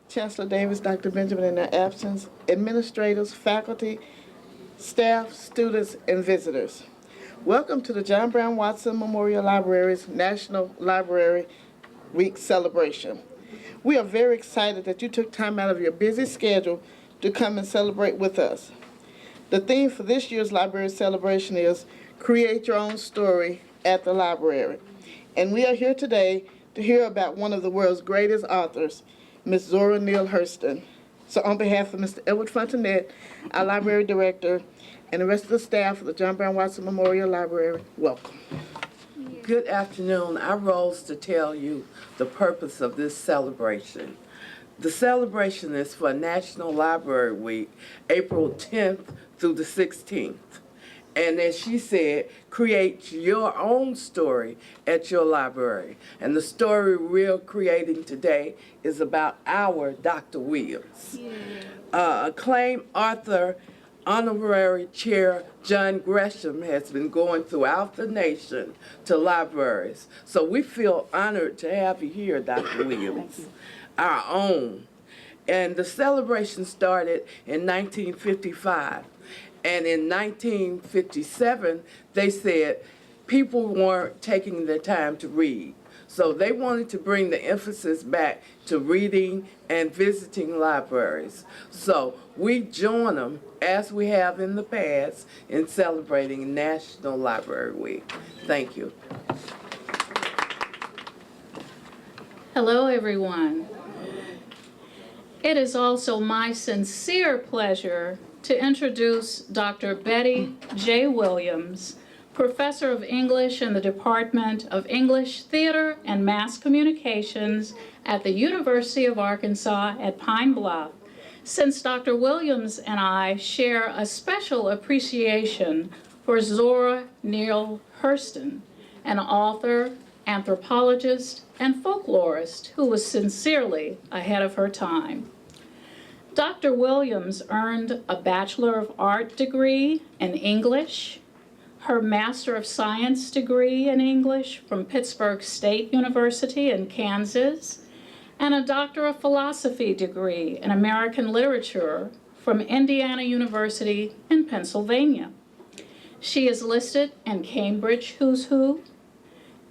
Chancellor Davis, Dr. Benjamin in their absence, administrators, faculty, staff, students, and visitors. Welcome to the John Brown Watson Memorial Library's National Library Week celebration. We are very excited that you took time out of your busy schedule to come and celebrate with us. The theme for this year's library celebration is Create Your Own Story at the Library. And we are here today to hear about one of the world's greatest authors, Ms. Zora Neale Hurston. So on behalf of Mr. Edward Fontanet, our library director, and the rest of the staff of the John Brown Watson Memorial Library, welcome. Good afternoon. I rose to tell you the purpose of this celebration. The celebration is for National Library Week, April 10th through the 16th. And as she said, create your own story at your library. And the story we're creating today is about our Dr. Williams. Acclaimed author, Honorary Chair John Gresham has been going throughout the nation to libraries. So we feel honored to have you here, Dr. Williams, our own. And the celebration started in 1955. And in 1957, they said people weren't taking the time to read. So they wanted to bring the emphasis back to reading and visiting libraries. So we join them, as we have in the past, in celebrating National Library Week. Thank you. Hello, everyone. It is also my sincere pleasure to introduce Dr. Bettye J. Williams, Professor of English in the Department of English, Theater, and Mass Communications at the University of Arkansas at Pine Bluff. Since Dr. Williams and I share a special appreciation for Zora Neale Hurston, an author, anthropologist, and folklorist who was sincerely ahead of her time. Dr. Williams earned a Bachelor of Art degree in English, her Master of Science degree in English from Pittsburgh State University in Kansas, and a Doctor of Philosophy degree in American Literature from Indiana University in Pennsylvania. She is listed in Cambridge Who's Who,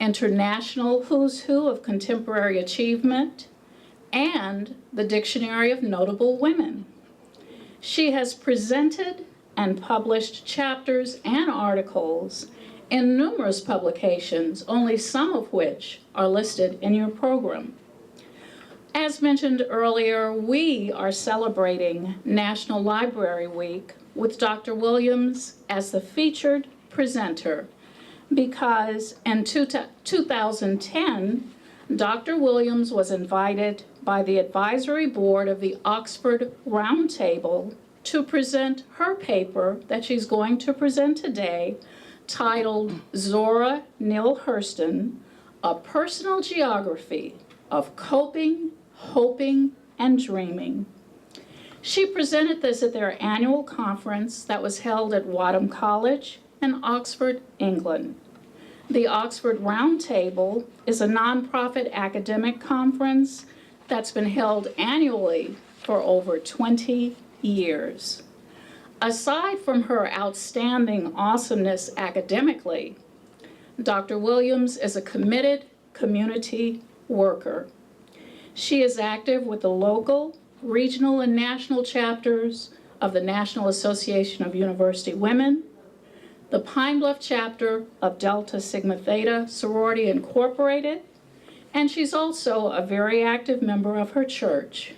International Who's Who of Contemporary Achievement, and the Dictionary of Notable Women. She has presented and published chapters and articles in numerous publications, only some of which are listed in your program. As mentioned earlier, we are celebrating National Library Week with Dr. Williams as the featured presenter because in 2010, Dr. Williams was invited by the advisory board of the Oxford Roundtable to present her paper that she's going to present today, titled Zora Neale Hurston, A Personal Geography of Coping, Hoping, and Dreaming. She presented this at their annual conference that was held at Wadham College in Oxford, England. The Oxford Roundtable is a nonprofit academic conference that's been held annually for over 20 years. Aside from her outstanding awesomeness academically, Dr. Williams is a committed community worker. She is active with the local, regional, and national chapters of the National Association of University Women, the Pine Bluff chapter of Delta Sigma Theta Sorority Incorporated, and she's also a very active member of her church,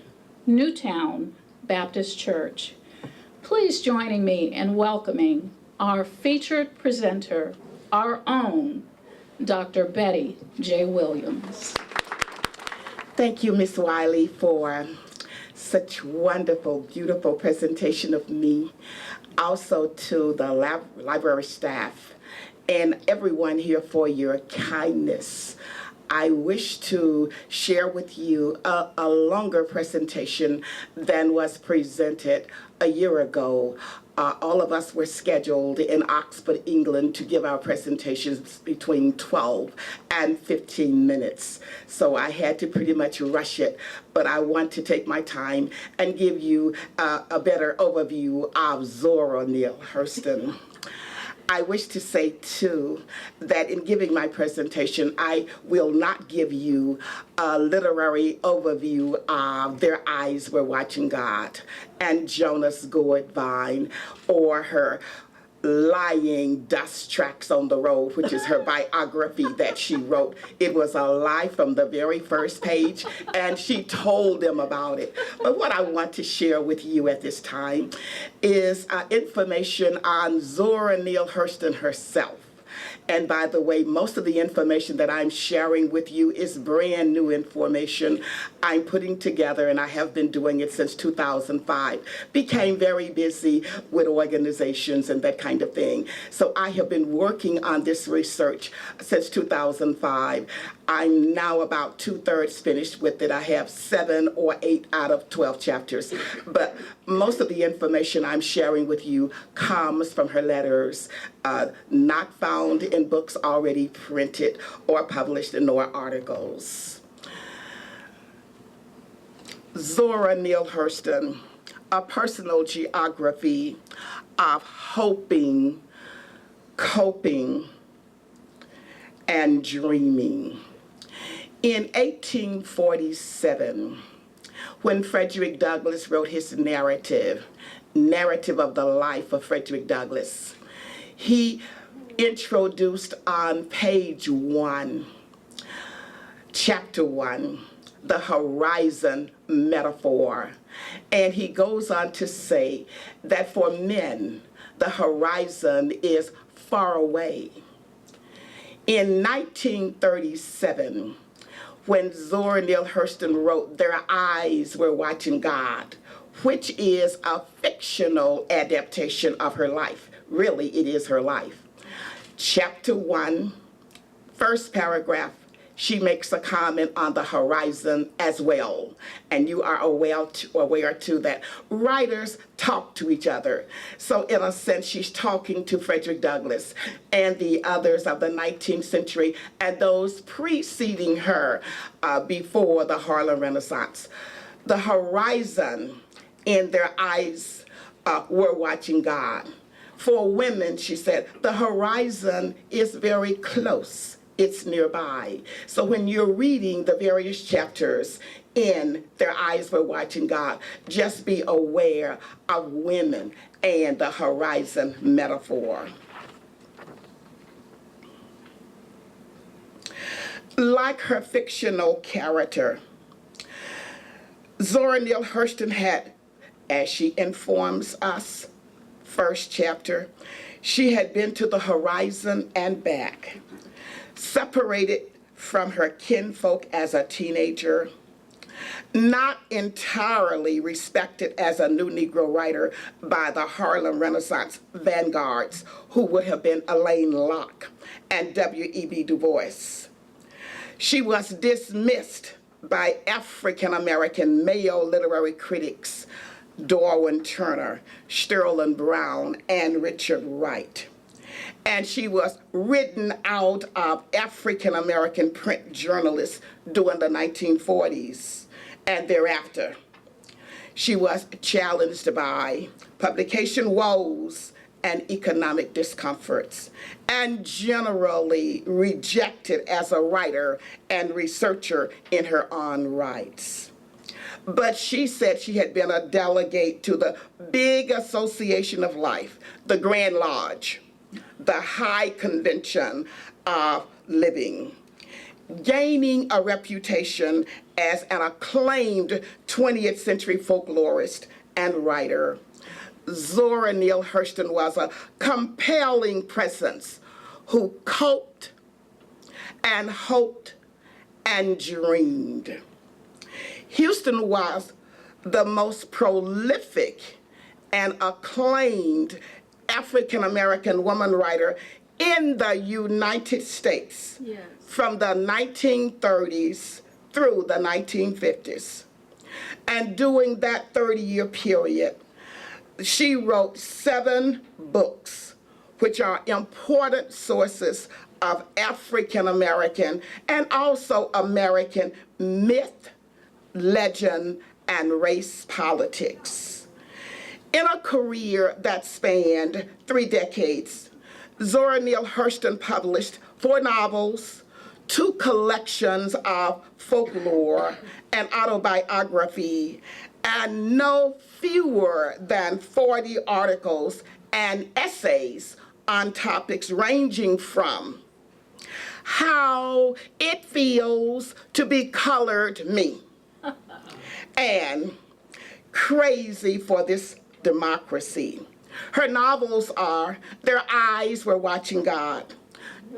Newtown Baptist Church. Please join me in welcoming our featured presenter, our own Dr. Bettye J. Williams. Thank you, Ms. Wiley, for such wonderful, beautiful presentation of me. Also to the library staff and everyone here for your kindness. I wish to share with you a longer presentation than was presented a year ago all of us were scheduled in Oxford, England, to give our presentations between 12 and 15 minutes. So I had to pretty much rush it, but I want to take my time and give you a better overview of Zora Neale Hurston. I wish to say, too, that in giving my presentation, I will not give you a literary overview of Their Eyes Were Watching God and Jonas Gourdvine, or her Lying Dust Tracks on the Road, which is her biography that she wrote. It was a lie from the very first page, and she told them about it. But what I want to share with you at this time is information on Zora Neale Hurston herself. And by the way, most of the information that I'm sharing with you is brand new information I'm putting together, and I have been doing it since 2005. Became very busy with organizations and that kind of thing. So I have been working on this research since 2005. I'm now about 2/3 finished with it. I have 7 or 8 out of 12 chapters. But most of the information I'm sharing with you comes from her letters, not found in books already printed or published, nor articles. Zora Neale Hurston, a personal geography of hoping, coping, and dreaming. In 1847, when Frederick Douglass wrote his narrative of the life of Frederick Douglass, he introduced on page 1, chapter 1, the horizon metaphor. And he goes on to say that for men, the horizon is far away. In 1937, when Zora Neale Hurston wrote Their Eyes Were Watching God, which is a fictional adaptation of her life. Really, it is her life. Chapter 1, first paragraph, she makes a comment on the horizon as well. And you are aware too that writers talk to each other. So in a sense, she's talking to Frederick Douglass and the others of the 19th century and those preceding her before the Harlem Renaissance. The horizon in Their Eyes were watching God. For women, she said, the horizon is very close. It's nearby. So when you're reading the various chapters in Their Eyes Were Watching God, just be aware of women and the horizon metaphor. Like her fictional character, Zora Neale Hurston had, as she informs us, first chapter, she had been to the horizon and back. Separated from her kinfolk as a teenager, not entirely respected as a new Negro writer by the Harlem Renaissance vanguards, who would have been Elaine Locke and W.E.B. Du Bois. She was dismissed by African-American male literary critics, Darwin Turner, Sterling Brown, and Richard Wright. And she was written out of African-American print journalists during the 1940s and thereafter. She was challenged by publication woes and economic discomforts, and generally rejected as a writer and researcher in her own rights. But she said she had been a delegate to the big association of life, the Grand Lodge, the High Convention of Living, gaining a reputation as an acclaimed 20th century folklorist and writer. Zora Neale Hurston was a compelling presence who coped and hoped and dreamed. Hurston was the most prolific and acclaimed African-American woman writer in the United States, yes, from the 1930s through the 1950s. And during that 30-year period, She wrote 7 books, which are important sources of African American and also American myth, legend, and race politics. In a career that spanned 3 decades, Zora Neale Hurston published 4 novels, 2 collections of folklore and autobiography, and no fewer than 40 articles and essays on topics ranging from how it feels to be colored me and crazy for this democracy. Her novels are Their Eyes Were Watching God,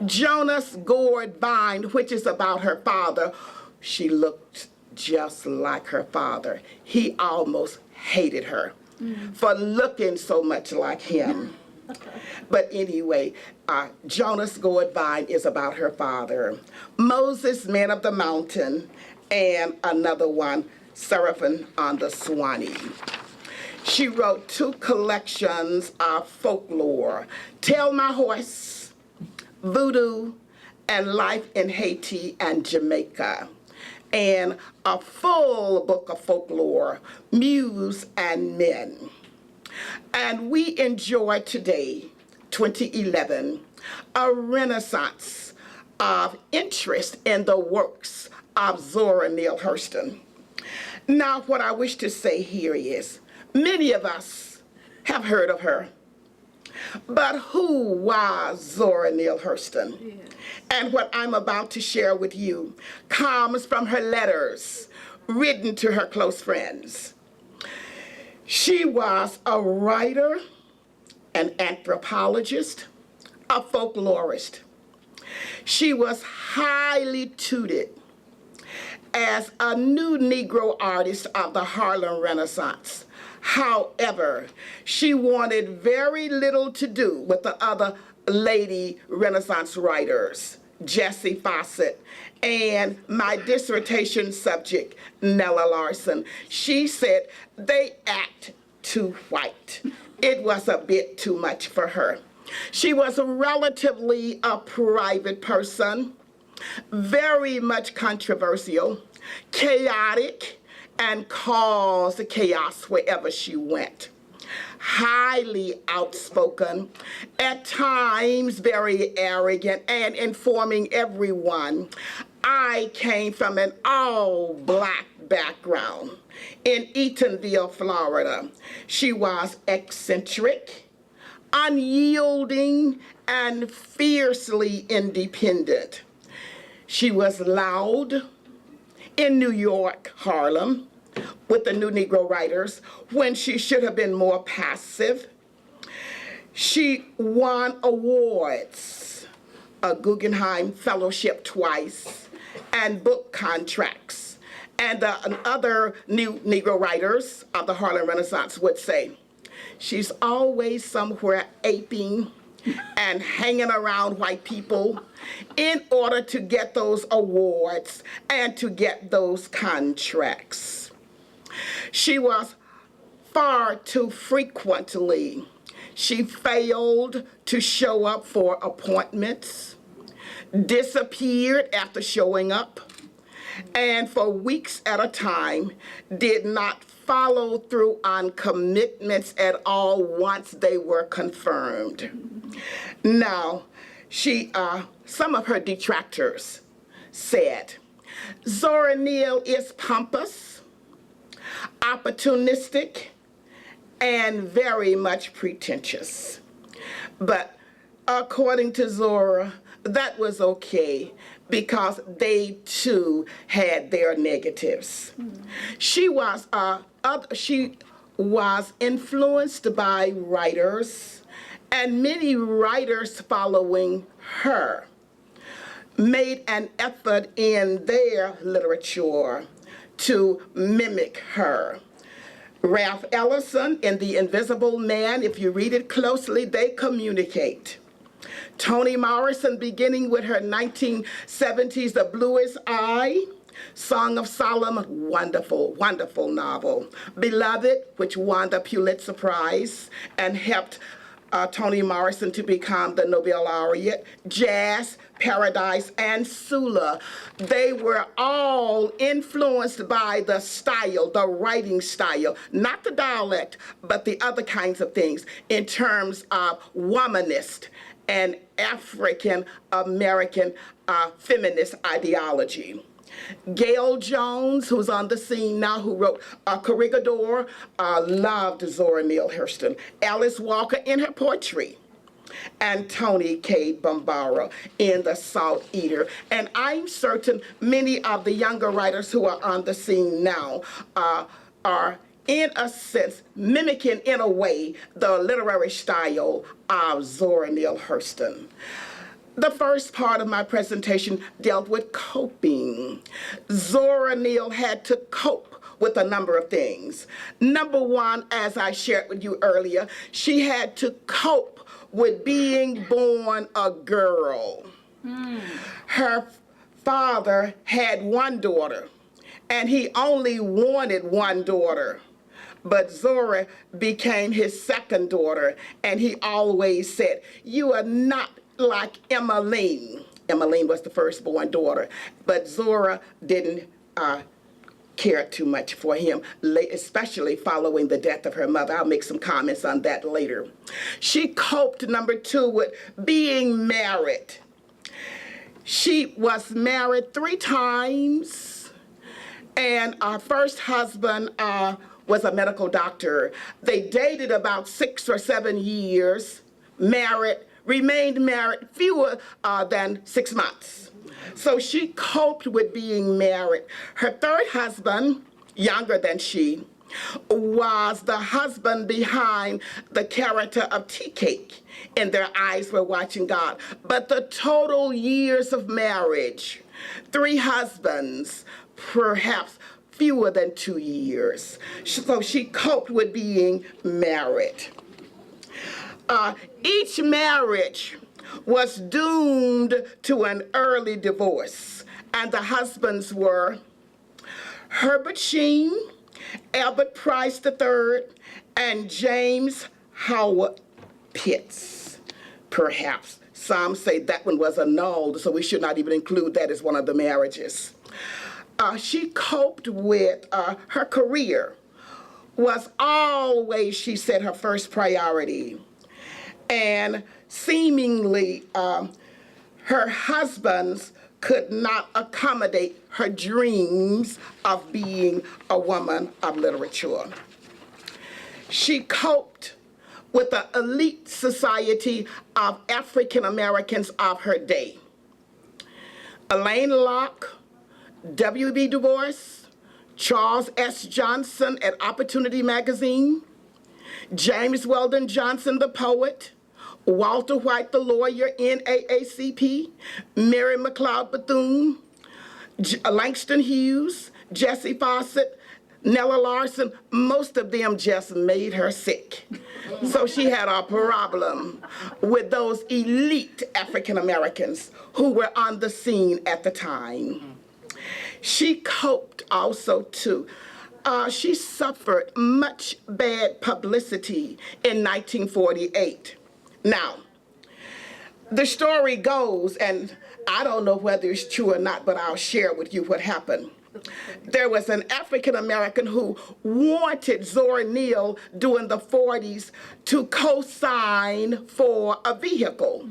Jonas Gourd Vine, which is about her father. She looked just like her father. He almost hated her for looking so much like him. But anyway, Jonas Gourd Vine is about her father. Moses, Man of the Mountain, and another one, Seraphim on the Swanee. She wrote 2 collections of folklore, Tell My Horse, Voodoo, and Life in Haiti and Jamaica, and a full book of folklore, Muse and Men. And we enjoy today, 2011, a renaissance of interest in the works of Zora Neale Hurston. Now, what I wish to say here is, many of us have heard of her, but who was Zora Neale Hurston? Yeah. And what I'm about to share with you comes from her letters written to her close friends. She was a writer, an anthropologist, a folklorist. She was highly touted as a new Negro artist of the Harlem Renaissance. However, she wanted very little to do with the other lady Renaissance writers, Jessie Fawcett, and my dissertation subject, Nella Larson. She said they act too white. It was a bit too much for her. She was relatively a private person, very much controversial, chaotic, and caused chaos wherever she went. Highly outspoken, at times very arrogant, and informing everyone. I came from an all-black background in Eatonville, Florida. She was eccentric, unyielding, and fiercely independent. She was loud in New York, Harlem, with the New Negro writers, when she should have been more passive. She won awards, a Guggenheim Fellowship twice, and book contracts. And other New Negro writers of the Harlem Renaissance would say, she's always somewhere aping and hanging around white people in order to get those awards and to get those contracts. She was far too frequently, she failed to show up for appointments, disappeared after showing up, and for weeks at a time did not follow through on commitments at all once they were confirmed. Now, some of her detractors said, Zora Neale is pompous, opportunistic, and very much pretentious. But according to Zora, that was okay because they too had their negatives. She was influenced by writers, and many writers following her made an effort in their literature to mimic her. Ralph Ellison in The Invisible Man, if you read it closely, they communicate. Toni Morrison, beginning with her 1970s The Bluest Eye, Song of Solomon, wonderful, wonderful novel. Beloved, which won the Pulitzer Prize and helped Toni Morrison to become the Nobel laureate. Jazz, Paradise, and Sula. They were all influenced by the style, the writing style, not the dialect, but the other kinds of things in terms of womanist and African American feminist ideology. Gail Jones, who's on the scene now, who wrote Corregidor, loved Zora Neale Hurston. Alice Walker in her poetry, and Toni Cade Bambara in The Salt Eater. And I'm certain many of the younger writers who are on the scene now are, in a sense, mimicking, in a way, the literary style of Zora Neale Hurston. The first part of my presentation dealt with coping. Zora Neale had to cope with a number of things. Number one, as I shared with you earlier, she had to cope with being born a girl. Her father had one daughter, and he only wanted one daughter. But Zora became his second daughter, and he always said, "You are not like Emmeline." Emmeline was the firstborn daughter, but Zora didn't care too much for him, especially following the death of her mother. I'll make some comments on that later. She coped, number two, with being married. She was married 3 times, and our first husband was a medical doctor. They dated about 6 or 7 years, married, remained married fewer than 6 months. So she coped with being married. Her third husband, younger than she, was the husband behind the character of Tea Cake in Their Eyes Were Watching God. But the total years of marriage, 3 husbands, perhaps fewer than 2 years. So she coped with being married. Each marriage was doomed to an early divorce, and the husbands were Herbert Sheen, Albert Price III, and James Howard Pitts. Perhaps some say that one was annulled, so we should not even include that as one of the marriages. She coped with her career, was always, she said, her first priority. And seemingly, her husbands could not accommodate her dreams of being a woman of literature. She coped with the elite society of African Americans of her day. Elaine Locke, W.B. Du Bois, Charles S. Johnson at Opportunity Magazine, James Weldon Johnson, the poet, Walter White, the lawyer, NAACP, Mary McLeod Bethune, Langston Hughes, Jessie Fawcett, Nella Larson, most of them just made her sick. So she had a problem with those elite African Americans who were on the scene at the time. She coped also too. She suffered much bad publicity in 1948. Now, the story goes, and I don't know whether it's true or not, but I'll share with you what happened. There was an African American who wanted Zora Neale during the 40s to co-sign for a vehicle,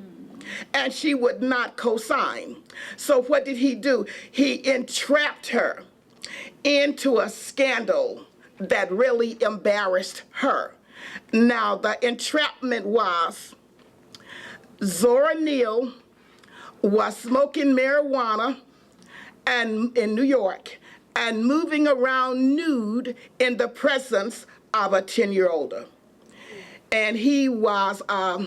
and she would not co-sign. So what did he do? He entrapped her into a scandal that really embarrassed her. Now, the entrapment was Zora Neale was smoking marijuana in New York and moving around nude in the presence of a 10-year-old. And he was a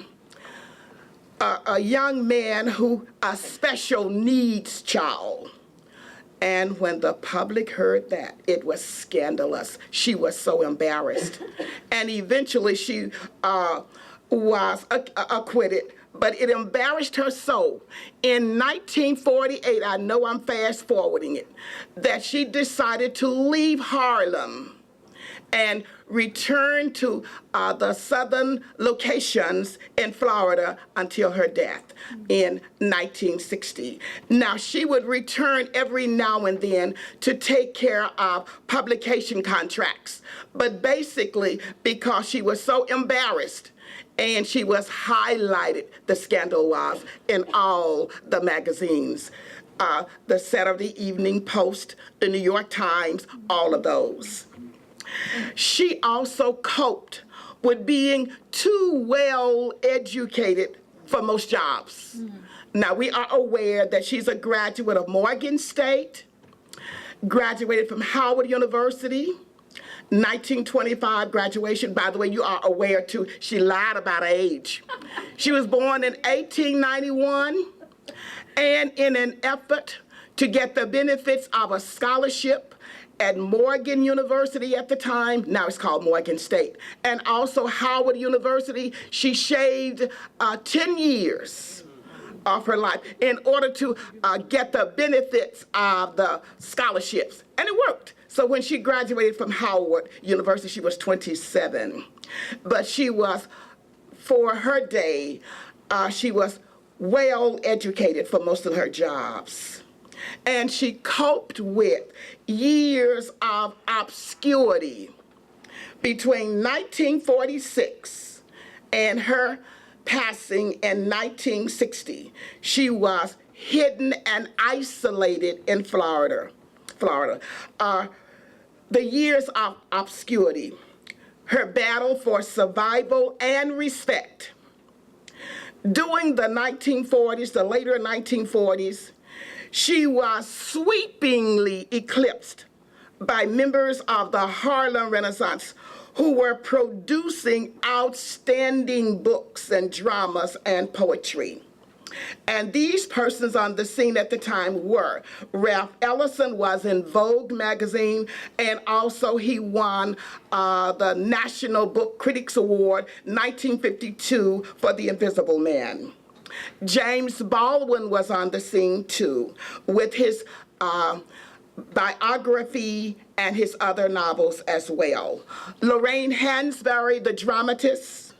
young man who, a special needs child. And when the public heard that, it was scandalous. She was so embarrassed. And eventually she was acquitted but it embarrassed her so in 1948, I know I'm fast forwarding it, that she decided to leave Harlem and return to the southern locations in Florida until her death in 1960. Now, she would return every now and then to take care of publication contracts, but basically because she was so embarrassed and she was highlighted, the scandal was, in all the magazines. The Saturday Evening Post, the New York Times, all of those. She also coped with being too well educated for most jobs. Now, we are aware that she's a graduate of Morgan State, graduated from Howard University, 1925 graduation. By the way, you are aware, too, she lied about her age. She was born in 1891, and in an effort to get the benefits of a scholarship at Morgan University at the time, now it's called Morgan State, and also Howard University, she shaved 10 years of her life in order to get the benefits of the scholarships, and it worked. So when she graduated from Howard University, she was 27, but she was, for her day, she was well educated for most of her jobs. And she coped with years of obscurity between 1946 and her passing in 1960. She was hidden and isolated in Florida. The years of obscurity, her battle for survival and respect. During the 1940s, the later 1940s, she was sweepingly eclipsed by members of the Harlem Renaissance who were producing outstanding books and dramas and poetry. And these persons on the scene at the time were Ralph Ellison was in Vogue magazine, and also he won the National Book Critics Award 1952 for The Invisible Man. James Baldwin was on the scene too, with his biography and his other novels as well. Lorraine Hansberry, the dramatist,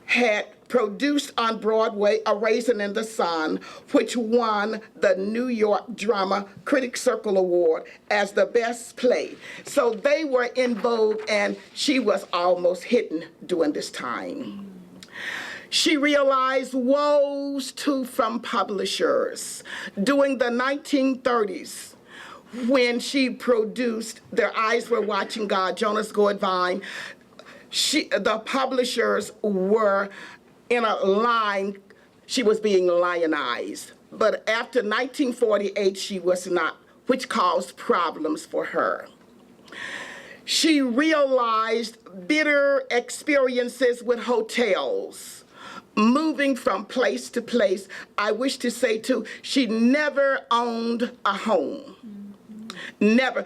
had produced on Broadway A Raisin in the Sun, which won the New York Drama Critics Circle Award as the best play. So they were in vogue, and she was almost hidden during this time. She realized woes too from publishers during the 1930s when she produced Their Eyes Were Watching God, Jonas Goldwein. The publishers were in a line, she was being lionized. But after 1948, she was not, which caused problems for her. She realized bitter experiences with hotels, moving from place to place. I wish to say, too, she never owned a home. Never.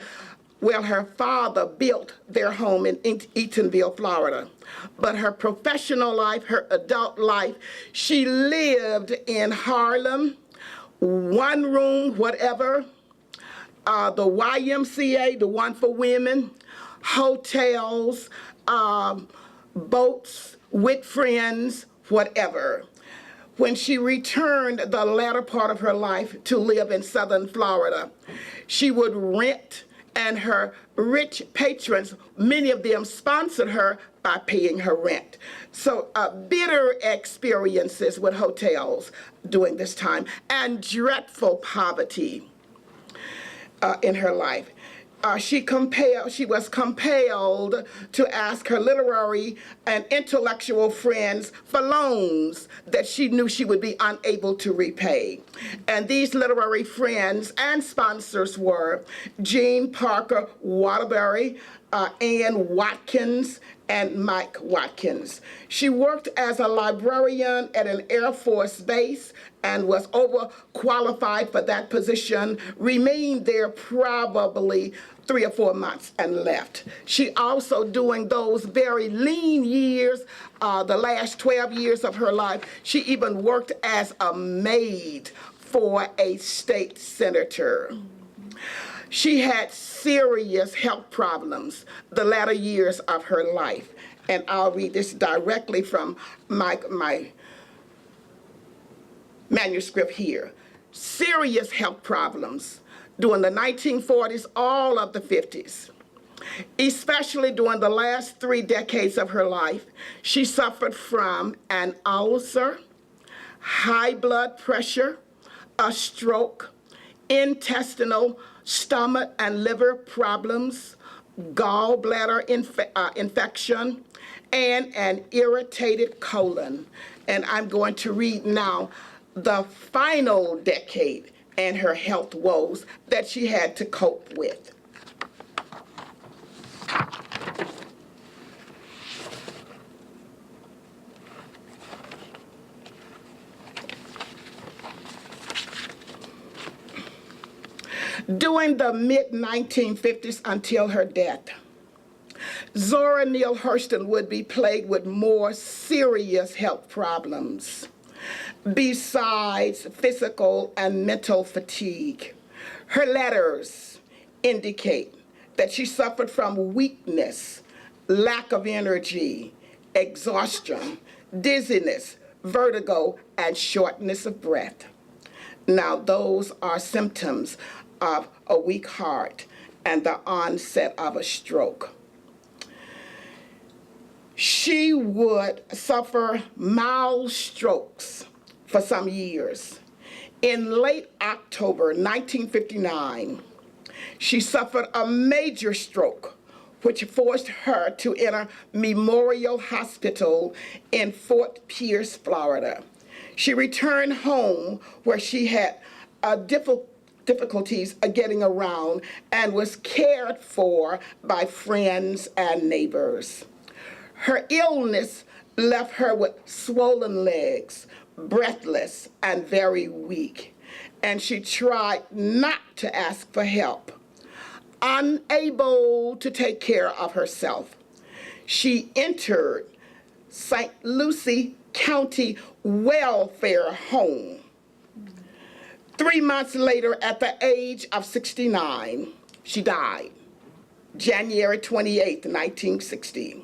Well, her father built their home in Eatonville, Florida. But her professional life, her adult life, she lived in Harlem, one room, whatever, the YMCA, the one for women, hotels, boats with friends, whatever. When she returned the latter part of her life to live in southern Florida, she would rent, and her rich patrons, many of them sponsored her by paying her rent. So bitter experiences with hotels during this time, and dreadful poverty in her life. She was compelled to ask her literary and intellectual friends for loans that she knew she would be unable to repay. And these literary friends and sponsors were Jean Parker Waterbury, Anne Watkins, and Mike Watkins. She worked as a librarian at an Air Force base and was overqualified for that position, remained there probably 3 or 4 months and left. She also, during those very lean years, the last 12 years of her life, she even worked as a maid for a state senator. She had serious health problems the latter years of her life. And I'll read this directly from my manuscript here. Serious health problems during the 1940s, all of the 50s. Especially during the last 3 decades of her life, she suffered from an ulcer, high blood pressure, a stroke, intestinal, stomach and liver problems, gallbladder infection, and an irritated colon. And I'm going to read now the final decade and her health woes that she had to cope with. During the mid-1950s until her death, Zora Neale Hurston would be plagued with more serious health problems besides physical and mental fatigue. Her letters indicate that she suffered from weakness, lack of energy, exhaustion, dizziness, vertigo, and shortness of breath. Now, those are symptoms of a weak heart and the onset of a stroke. She would suffer mild strokes for some years. In late October 1959, she suffered a major stroke, which forced her to enter Memorial Hospital in Fort Pierce, Florida. She returned home where she had difficulties getting around and was cared for by friends and neighbors. Her illness left her with swollen legs, breathless, and very weak, and she tried not to ask for help. Unable to take care of herself, she entered St. Lucie County Welfare Home. 3 months later, at the age of 69, she died, January 28, 1960.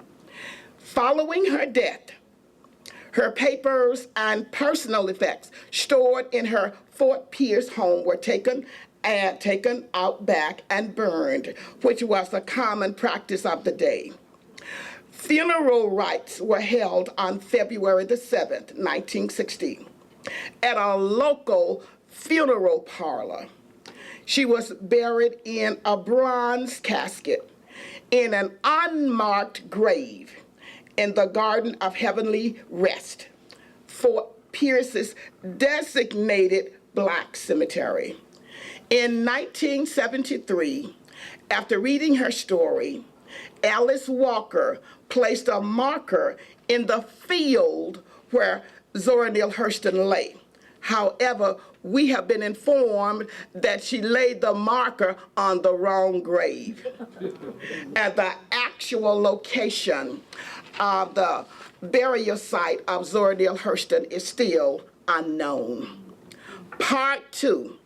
Following her death, her papers and personal effects stored in her Fort Pierce home were taken out back and burned, which was a common practice of the day. Funeral rites were held on February the 7th, 1960, at a local funeral parlor. She was buried in a bronze casket in an unmarked grave in the Garden of Heavenly Rest, Fort Pierce's designated Black cemetery. In 1973, after reading her story, Alice Walker placed a marker in the field where Zora Neale Hurston lay. However, we have been informed that she laid the marker on the wrong grave. And the actual location of the burial site of Zora Neale Hurston is still unknown. Part 2,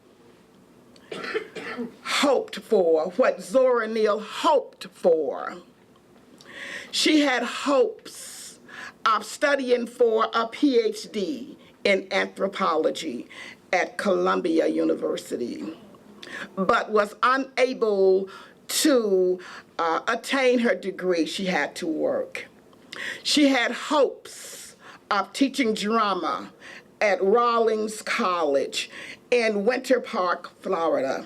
hoped for, what Zora Neale hoped for. She had hopes of studying for a PhD in anthropology at Columbia University, but was unable to attain her degree. She had to work. She had hopes of teaching drama at Rawlings College in Winter Park, Florida.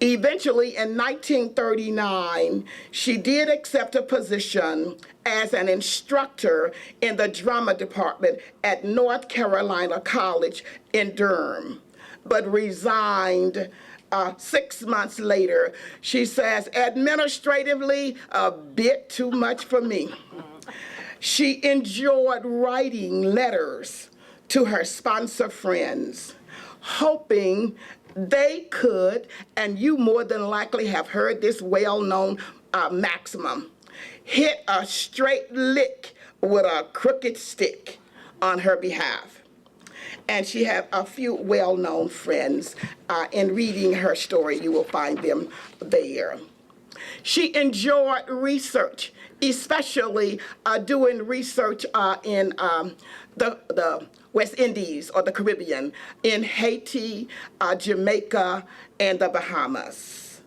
Eventually, in 1939, she did accept a position as an instructor in the drama department at North Carolina College in Durham, but resigned 6 months later, she says, administratively, a bit too much for me. She enjoyed writing letters to her sponsor friends, hoping they could, and you more than likely have heard this well-known maximum, hit a straight lick with a crooked stick on her behalf. And she had a few well-known friends. In reading her story, you will find them there. She enjoyed research, especially doing research in the West Indies or the Caribbean, in Haiti, Jamaica, and the Bahamas.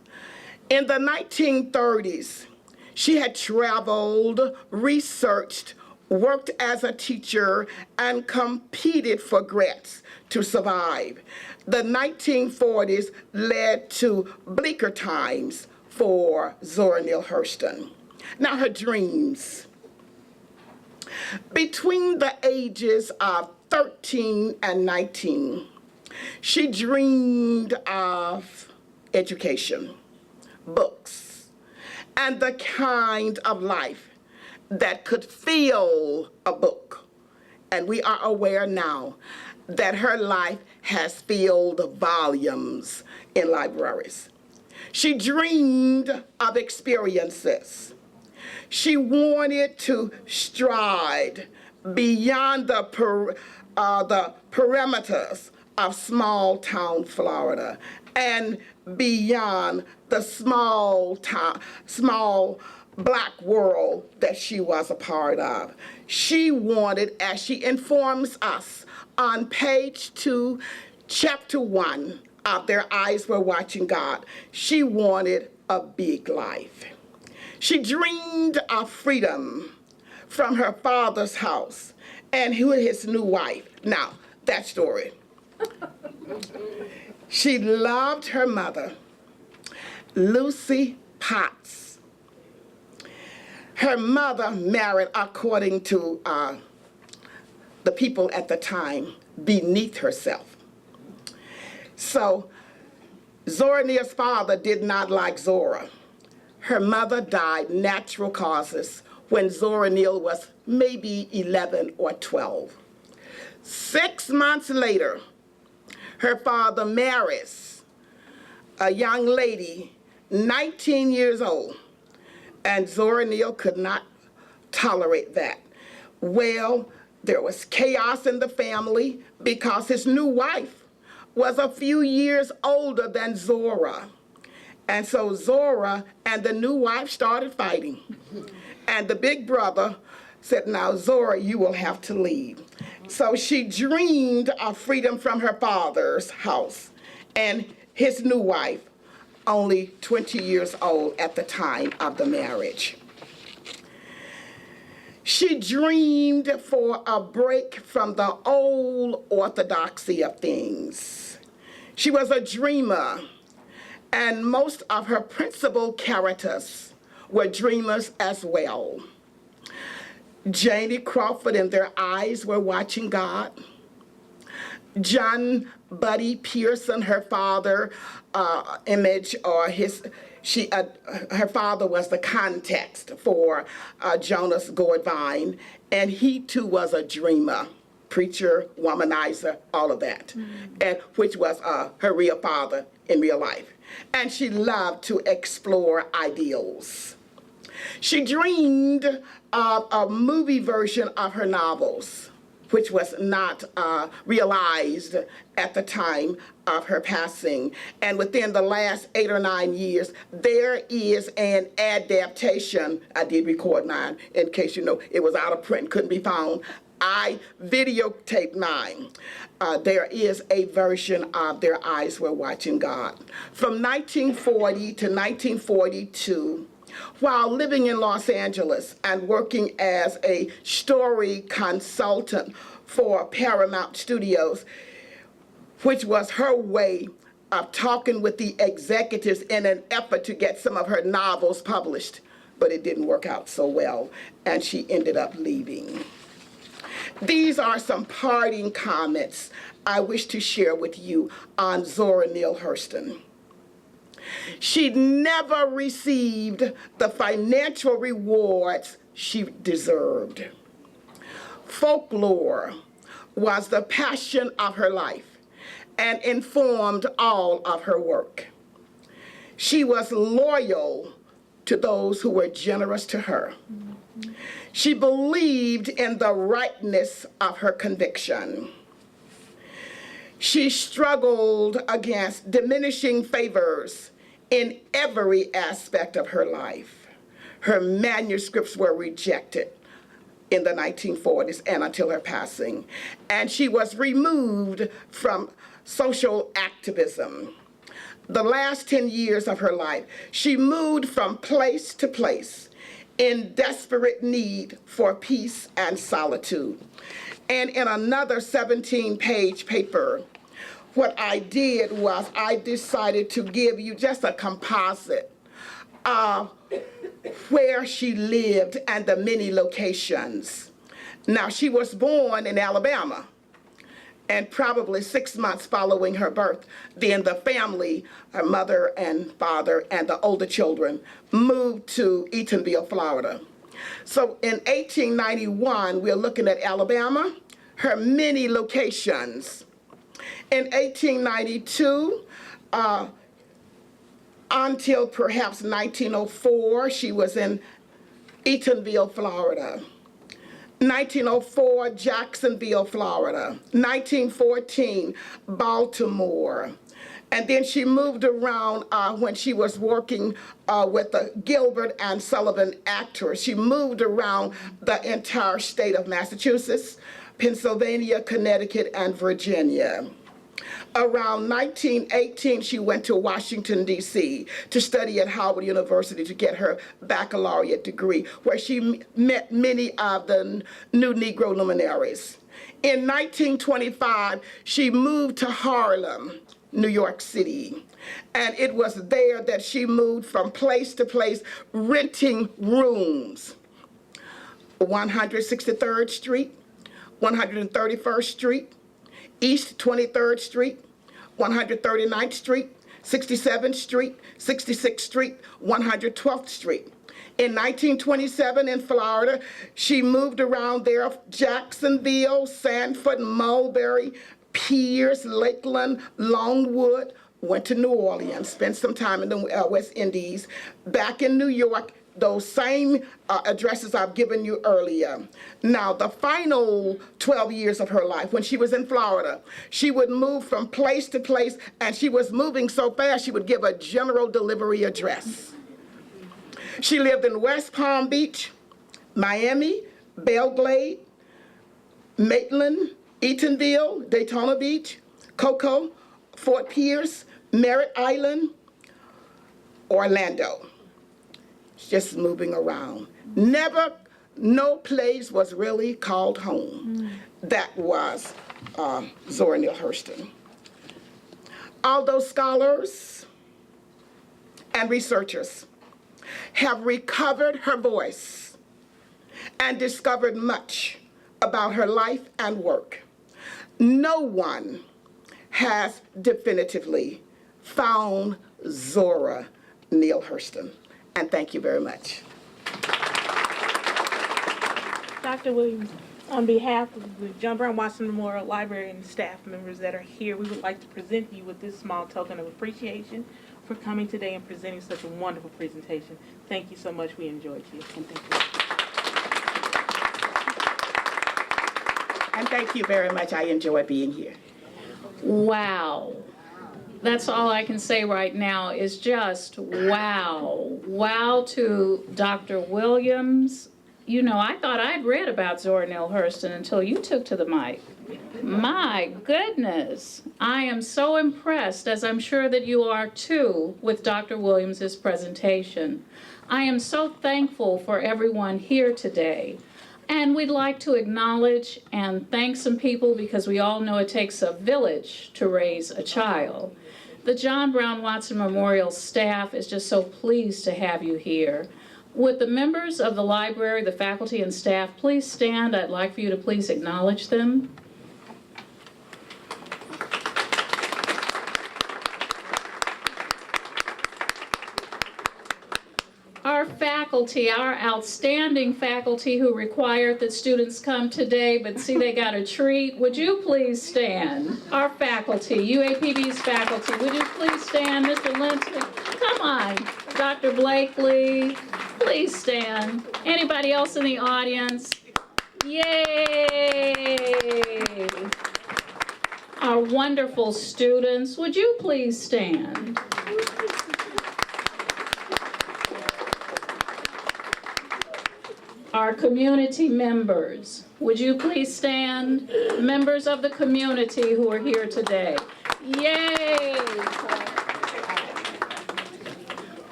In the 1930s, she had traveled, researched, worked as a teacher, and competed for grants to survive. The 1940s led to bleaker times for Zora Neale Hurston. Now, her dreams. Between the ages of 13 and 19, she dreamed of education, books, and the kind of life that could fill a book. And we are aware now that her life has filled volumes in libraries. She dreamed of experiences. She wanted to stride beyond the perimeters of small town Florida and beyond the small Black world that she was a part of. She wanted, as she informs us on page 2, chapter 1 of Their Eyes Were Watching God, she wanted a big life. She dreamed of freedom from her father's house and his new wife. Now, that story. She loved her mother, Lucy Potts. Her mother married, according to the people at the time, beneath herself. So Zora Neale's father did not like Zora. Her mother died natural causes when Zora Neale was maybe 11 or 12. 6 months later, her father marries a young lady, 19 years old, and Zora Neale could not tolerate that. Well, there was chaos in the family because his new wife was a few years older than Zora. And so Zora and the new wife started fighting. And the big brother said, now, Zora, you will have to leave. So she dreamed of freedom from her father's house and his new wife, only 20 years old at the time of the marriage. She dreamed for a break from the old orthodoxy of things. She was a dreamer, and most of her principal characters were dreamers as well. Janie Crawford and Their Eyes Were Watching God. John Buddy Pearson, her father, image, or her father was the context for Jonas Gourdvine, and he too was a dreamer, preacher, womanizer, all of that, and which was her real father in real life. And she loved to explore ideals. She dreamed of a movie version of her novels, which was not realized at the time of her passing. And within the last 8 or 9 years, there is an adaptation. I did record mine, in case you know, it was out of print, couldn't be found. I videotaped mine. There is a version of Their Eyes Were Watching God. From 1940 to 1942, while living in Los Angeles and working as a story consultant for Paramount Studios, which was her way of talking with the executives in an effort to get some of her novels published, but it didn't work out so well, and she ended up leaving. These are some parting comments I wish to share with you on Zora Neale Hurston. She never received the financial rewards she deserved. Folklore was the passion of her life and informed all of her work. She was loyal to those who were generous to her. She believed in the rightness of her conviction. She struggled against diminishing favors in every aspect of her life. Her manuscripts were rejected in the 1940s and until her passing. And she was removed from social activism. The last 10 years of her life, she moved from place to place in desperate need for peace and solitude. And in another 17-page paper, what I did was I decided to give you just a composite of where she lived and the many locations. Now, she was born in Alabama, and probably 6 months following her birth, then the family, her mother and father and the older children, moved to Eatonville, Florida. So in 1891, we're looking at Alabama, her many locations. In 1892, until perhaps 1904, she was in Eatonville, Florida. 1904, Jacksonville, Florida. 1914, Baltimore. And then she moved around when she was working with the Gilbert and Sullivan actors. She moved around the entire state of Massachusetts, Pennsylvania, Connecticut, and Virginia. Around 1918, she went to Washington, D.C. to study at Howard University to get her baccalaureate degree, where she met many of the new Negro luminaries. In 1925, she moved to Harlem, New York City, and it was there that she moved from place to place, renting rooms. 163rd Street, 131st Street, East 23rd Street, 139th Street, 67th Street, 66th Street, 112th Street. In 1927 in Florida, she moved around there, Jacksonville, Sanford, Mulberry, Pierce, Lakeland, Longwood, went to New Orleans, spent some time in the West Indies, back in New York, those same addresses I've given you earlier. Now, the final 12 years of her life, when she was in Florida, she would move from place to place, and she was moving so fast she would give a general delivery address. She lived in West Palm Beach, Miami, Belgrade, Maitland, Eatonville, Daytona Beach, Cocoa, Fort Pierce, Merritt Island, Orlando. Just moving around. Never, no place was really called home. That was Zora Neale Hurston. Although scholars and researchers have recovered her voice and discovered much about her life and work, no one has definitively found Zora Neale Hurston. And thank you very much. Dr. Williams, on behalf of the John Brown Watson Memorial Library and staff members that are here, we would like to present you with this small token of appreciation for coming today and presenting such a wonderful presentation. Thank you so much. We enjoyed you. And thank you. And thank you very much. I enjoy being here. Wow. That's all I can say right now is just wow. Wow to Dr. Williams. You know, I thought I'd read about Zora Neale Hurston until you took to the mic. My goodness. I am so impressed, as I'm sure that you are too, with Dr. Williams' presentation. I am so thankful for everyone here today. And we'd like to acknowledge and thank some people because we all know it takes a village to raise a child. The John Brown Watson Memorial staff is just so pleased to have you here. Would the members of the library, the faculty and staff, please stand? I'd like for you to please acknowledge them. faculty, our outstanding faculty who required that students come today, but see they got a treat. Would you please stand? Our faculty, UAPB's faculty, would you please stand? Mr. Linton, come on. Dr. Blakely, please stand. Anybody else in the audience? Yay! Our wonderful students, would you please stand? Our community members, would you please stand? Members of the community who are here today. Yay!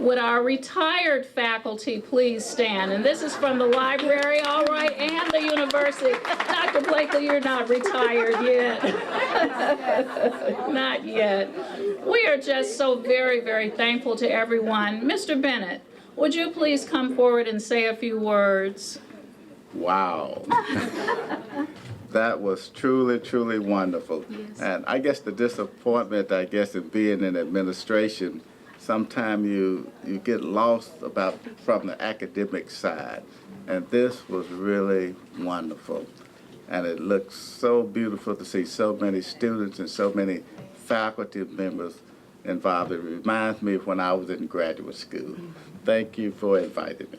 Would our retired faculty please stand? And this is from the library, all right, and the university. Dr. Blakely, you're not retired yet. Not yet. We are just so very, very thankful to everyone. Mr. Bennett, would you please come forward and say a few words? Wow. That was truly, truly wonderful. Yes. And I guess the disappointment, in being in administration, sometimes you get lost from the academic side. And this was really wonderful. And it looks so beautiful to see so many students and so many faculty members involved. It reminds me of when I was in graduate school. Thank you for inviting me.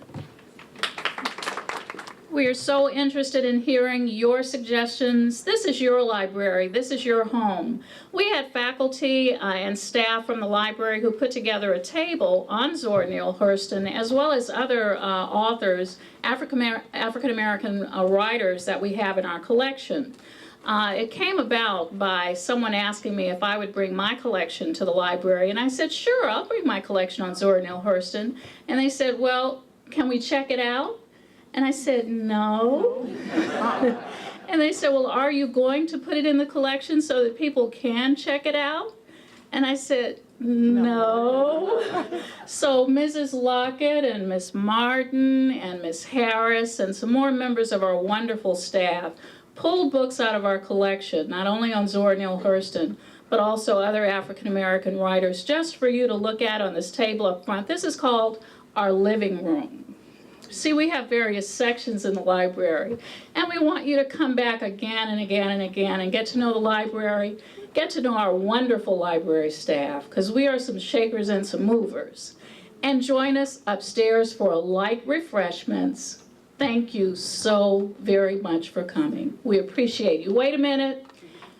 We are so interested in hearing your suggestions. This is your library. This is your home. We had faculty and staff from the library who put together a table on Zora Neale Hurston, as well as other authors, African-American writers that we have in our collection. It came about by someone asking me if I would bring my collection to the library, and I said, sure, I'll bring my collection on Zora Neale Hurston. And they said, well, can we check it out? And I said, no. And they said, well, are you going to put it in the collection so that people can check it out? And I said, no. So Mrs. Lockett and Miss Martin and Miss Harris and some more members of our wonderful staff pulled books out of our collection, not only on Zora Neale Hurston, but also other African-American writers, just for you to look at on this table up front. This is called our living room. See, we have various sections in the library, and we want you to come back again and again and again and get to know the library, get to know our wonderful library staff, because we are some shakers and some movers. And join us upstairs for light refreshments. Thank you so very much for coming. We appreciate you. Wait a minute.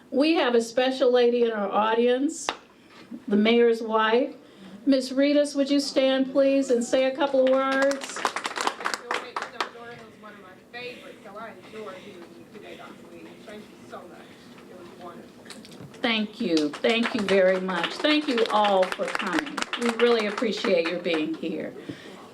We have a special lady in our audience, the mayor's wife. Miss Ritas, would you stand, please, and say a couple of words? Thank you. Thank you very much. Thank you all for coming. We really appreciate your being here.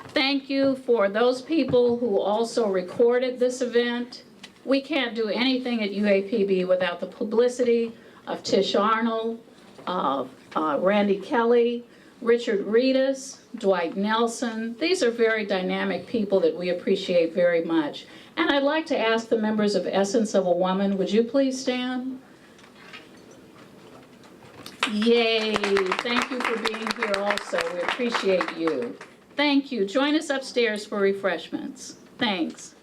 Thank you for those people who also recorded this event. We can't do anything at UAPB without the publicity of Tish Arnold, of Randy Kelly, Richard Ritas, Dwight Nelson. These are very dynamic people that we appreciate very much. And I'd like to ask the members of Essence of a Woman, would you please stand? Yay, thank you for being here also. We appreciate you. Thank you. Join us upstairs for refreshments. Thanks.